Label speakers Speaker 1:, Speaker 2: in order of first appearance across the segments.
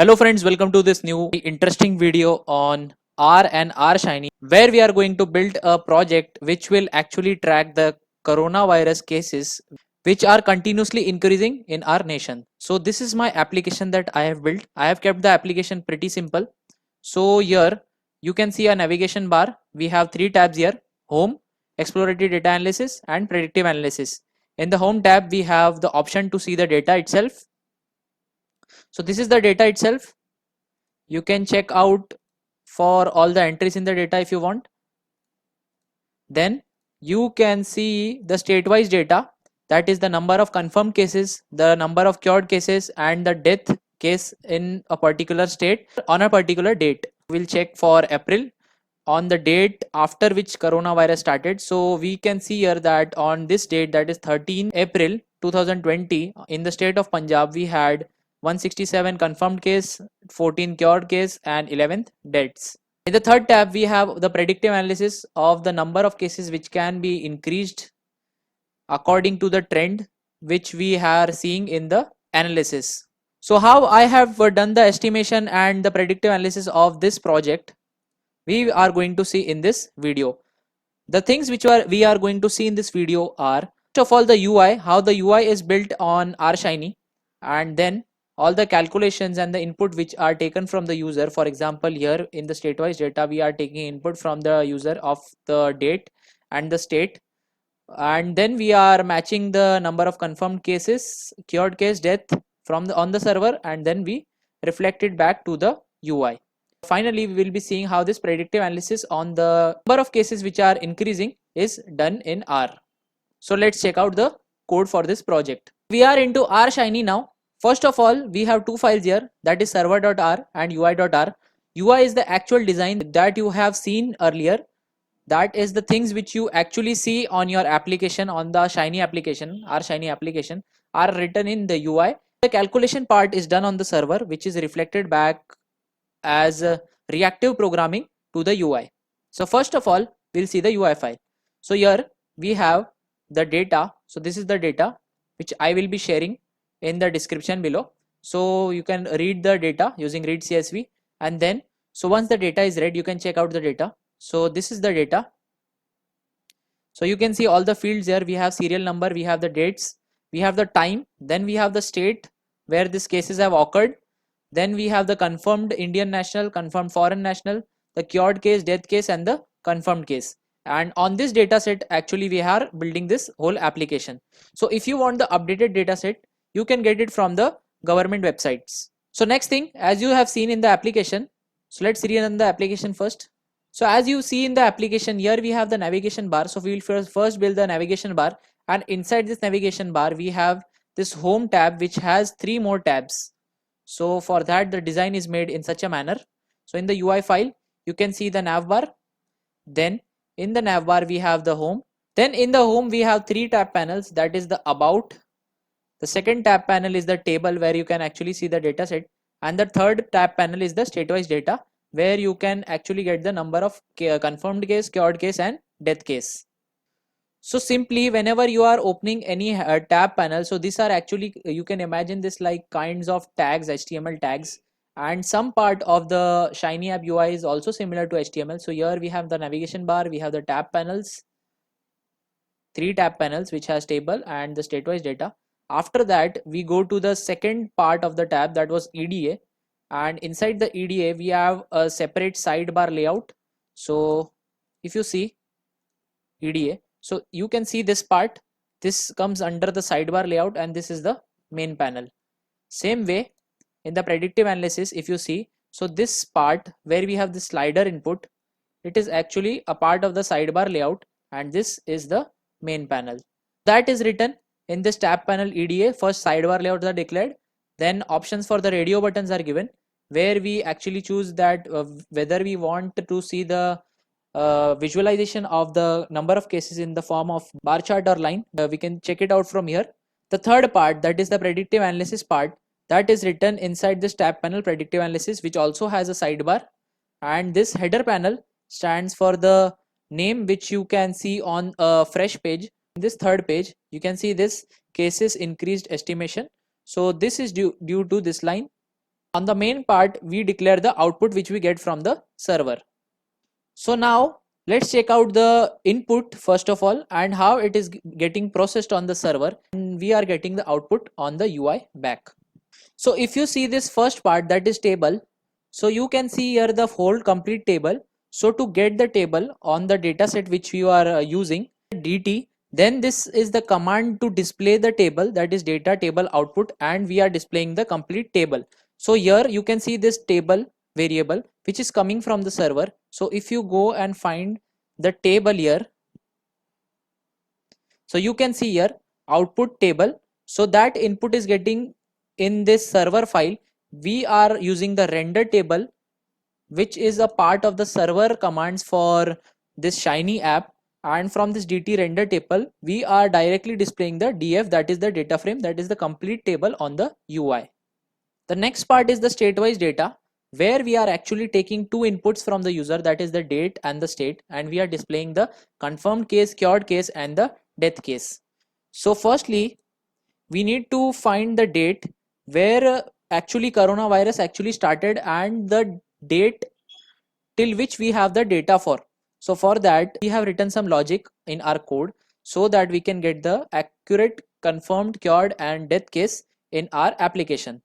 Speaker 1: Hello friends, welcome to this new interesting video on R and R Shiny, where we are going to build a project which will actually track the coronavirus cases which are continuously increasing in our nation. So this is my application that I have built. I have kept the application pretty simple. So here you can see a navigation bar. We have three tabs here: home, exploratory data analysis and predictive analysis. In the home tab we have the option to see the data itself. So this is the data itself. You can check out for all the entries in the data if you want. Then you can see the state-wise data, that is the number of confirmed cases, the number of cured cases and the death case in a particular state on a particular date. We'll check for April on the date after which coronavirus started. So we can see here that on this date, that is 13 April 2020, in the state of Punjab we had 167 confirmed case, 14 cured case and 11th deaths. In the third tab we have the predictive analysis of the number of cases which can be increased according to the trend which we are seeing in the analysis. So how I have done the estimation and the predictive analysis of this project, we are going to see in this video. The things which we are going to see in this video are, first of all, the UI, how the UI is built on R Shiny, and then all the calculations and the input which are taken from the user. For example, here in the state-wise data we are taking input from the user of the date and the state, and then we are matching the number of confirmed cases, cured case, death from the on the server, and then we reflect it back to the UI. Finally, we will be seeing how this predictive analysis on the number of cases which are increasing is done in R. So let's check out the code for this project. We are into R Shiny now. First of all, we have two files here, that is server.r and ui.r. UI is the actual design that you have seen earlier. That is the things which you actually see on your application, on the Shiny application, R Shiny application, are written in the UI. The calculation part is done on the server, which is reflected back as reactive programming to the UI. So first of all, we'll see the UI file. So here we have the data. So this is the data which I will be sharing in the description below. So you can read the data using read CSV, and then so once the data is read, you can check out the data. So this is the data. So you can see all the fields here. We have serial number, we have the dates, we have the time, then we have the state where these cases have occurred. Then we have the confirmed Indian national, confirmed foreign national, the cured case, death case and the confirmed case. And on this data set, actually we are building this whole application. So if you want the updated data set, you can get it from the government websites. So next thing, as you have seen in the application, so let's rerun the application first. So as you see in the application, here we have the navigation bar. So we will first build the navigation bar, and inside this navigation bar we have this home tab which has three more tabs. So for that, the design is made in such a manner. So in the UI file, you can see the nav bar. Then in the nav bar, we have the home. Then in the home, we have three tab panels. That is the about. The second tab panel is the table where you can actually see the data set. And the third tab panel is the state-wise data where you can actually get the number of confirmed case, cured case and death case. So simply whenever you are opening any tab panel, so these are actually, you can imagine this like kinds of tags, HTML tags, and some part of the Shiny app UI is also similar to HTML. So here we have the navigation bar, we have the tab panels, three tab panels which has table and the state-wise data. After that we go to the second part of the tab, that was EDA, and inside the EDA we have a separate sidebar layout. So if you see EDA, so you can see this part, this comes under the sidebar layout and this is the main panel. Same way in the predictive analysis, if you see, so this part where we have the slider input, it is actually a part of the sidebar layout and this is the main panel. That is written in this tab panel EDA. First sidebar layouts are declared, then options for the radio buttons are given where we actually choose that whether we want to see the visualization of the number of cases in the form of bar chart or line. We can check it out from here. The third part, that is the predictive analysis part, that is written inside this tab panel predictive analysis, which also has a sidebar, and this header panel stands for the name which you can see on a fresh page. In this third page you can see this cases increased estimation. So this is due to this line, On the main part, we declare the output which we get from the server. So now let's check out the input first of all and how it is getting processed on the server, and we are getting the output on the UI back. So if you see this first part, that is table, so you can see here the whole complete table. So to get the table on the dataset which you are using, dt, then this is the command to display the table, that is data table output, and we are displaying the complete table. So here you can see this table variable which is coming from the server. So if you go and find the table here, so you can see here output table. So that input is getting in this server file. We are using the render table, which is a part of the server commands for this Shiny app, and from this dt render table we are directly displaying the df, that is the data frame, that is the complete table on the UI. The next part is the state-wise data, where we are actually taking two inputs from the user, that is the date and the state, and we are displaying the confirmed case, cured case, and the death case. So firstly, we need to find the date where actually coronavirus actually started and the date till which we have the data for. So for that we have written some logic in our code so that we can get the accurate, confirmed, cured, and death case in our application.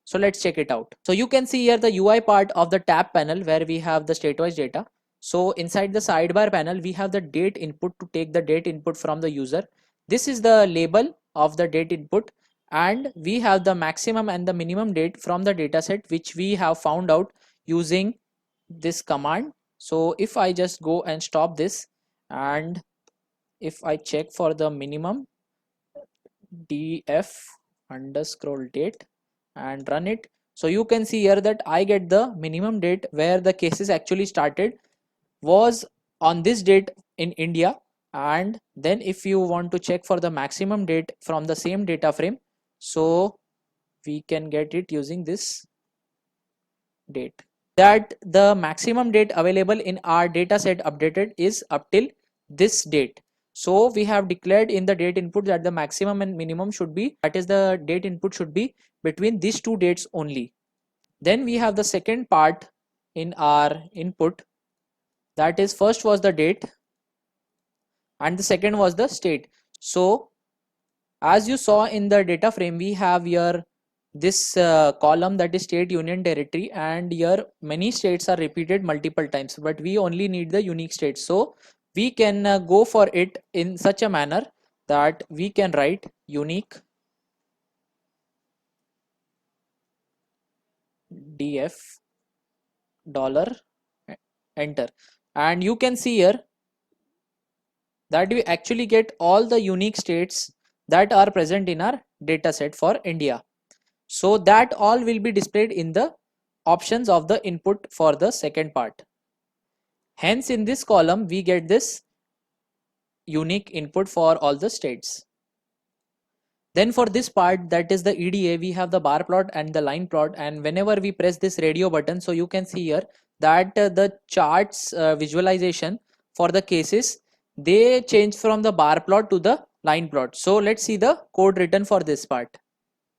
Speaker 1: So let's check it out. So you can see here the UI part of the tab panel where we have the state-wise data. So inside the sidebar panel we have the date input to take the date input from the user. This is the label of the date input, and we have the maximum and the minimum date from the dataset which we have found out using this command. So if I just go and stop this, and if I check for the minimum df underscore date and run it, so you can see here that I get the minimum date where the cases actually started was on this date in India. And then if you want to check for the maximum date from the same data frame, so we can get it using this date, that the maximum date available in our data set updated is up till this date. So we have declared in the date input that the maximum and minimum should be, that is the date input should be between these two dates only. Then we have the second part in our input, that is first was the date and the second was the state. So as you saw in the data frame, we have here this column, that is state union territory, and here many states are repeated multiple times, but we only need the unique states. So we can go for it in such a manner that we can write unique df dollar enter, and you can see here that we actually get all the unique states that are present in our dataset for India. So that all will be displayed in the options of the input for the second part. Hence in this column we get this unique input for all the states. Then for this part, that is the EDA, we have the bar plot and the line plot, and whenever we press this radio button, so you can see here that the charts visualization for the cases, they change from the bar plot to the line plot. So let's see the code written for this part.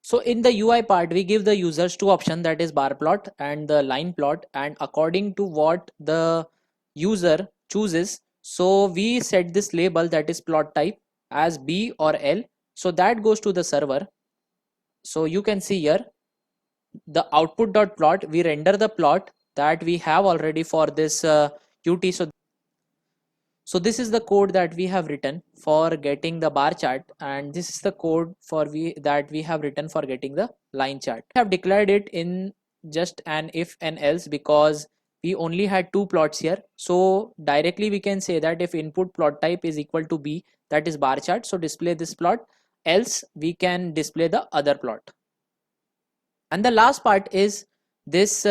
Speaker 1: So in the UI part, we give the users two options, that is bar plot and the line plot, and according to what the user chooses, so we set this label, that is plot type, as B or L. So that goes to the server. So you can see here the output.plot, we render the plot that we have already for this UT. So this is the code that we have written for getting the bar chart, and this is the code for that we have written for getting the line chart. We have declared it in just an if and else because we only had two plots here. So directly we can say that if input plot type is equal to B, that is bar chart, so display this plot, else we can display the other plot. And the last part is this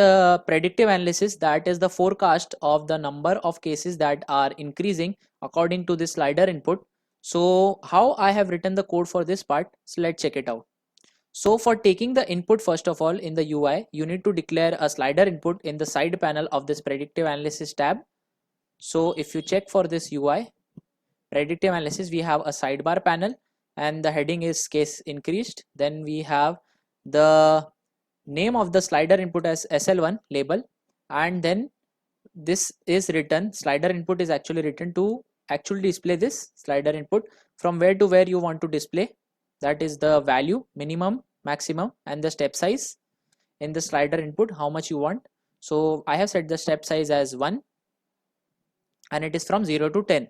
Speaker 1: predictive analysis, that is the forecast of the number of cases that are increasing according to this slider input. So how I have written the code for this part, so let's check it out. So for taking the input, first of all in the UI, you need to declare a slider input in the side panel of this predictive analysis tab. So if you check for this UI predictive analysis, we have a sidebar panel and the heading is case increased. Then we have the name of the slider input as SL1 label, and then this is written, slider input is actually written to actually display this slider input from where to where you want to display, that is the value, minimum, maximum, and the step size in the slider input, how much you want. So I have set the step size as 1 and it is from 0 to 10.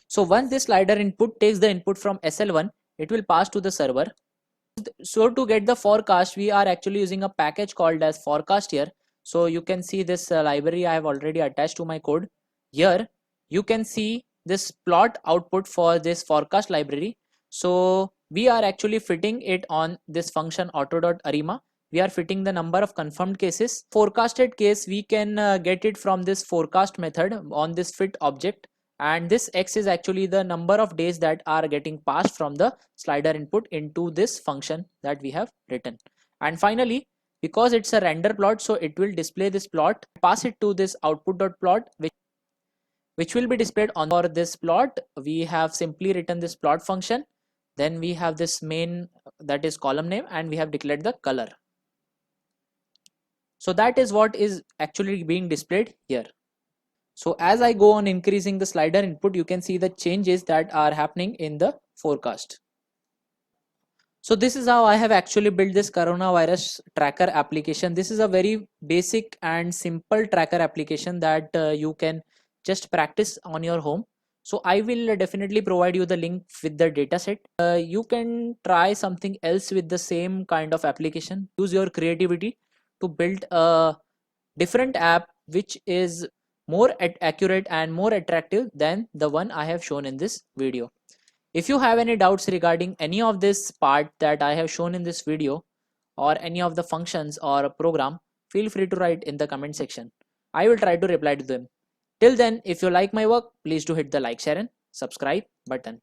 Speaker 1: So once this slider input takes the input from SL1, it will pass to the server. So to get the forecast, we are actually using a package called as forecast here. So you can see this library I have already attached to my code. Here you can see this plot output for this forecast library. So we are actually fitting it on this function auto.arima. We are fitting the number of confirmed cases. Forecasted case, we can get it from this forecast method on this fit object, and this x is actually the number of days that are getting passed from the slider input into this function that we have written. And finally, because it's a render plot, so it will display this plot, pass it to this output.plot, which will be displayed on. For this plot, we have simply written this plot function, then we have this main, that is column name, and we have declared the color. So that is what is actually being displayed here. So as I go on increasing the slider input, you can see the changes that are happening in the forecast. So this is how I have actually built this coronavirus tracker application. This is a very basic and simple tracker application that you can just practice on your home. So I will definitely provide you the link with the dataset. You can try something else with the same kind of application. Use your creativity to build a different app which is more accurate and more attractive than the one I have shown in this video. If you have any doubts regarding any of this part that I have shown in this video or any of the functions or program, feel free to write in the comment section. I will try to reply to them. Till then, if you like my work, please do hit the like, share and subscribe button.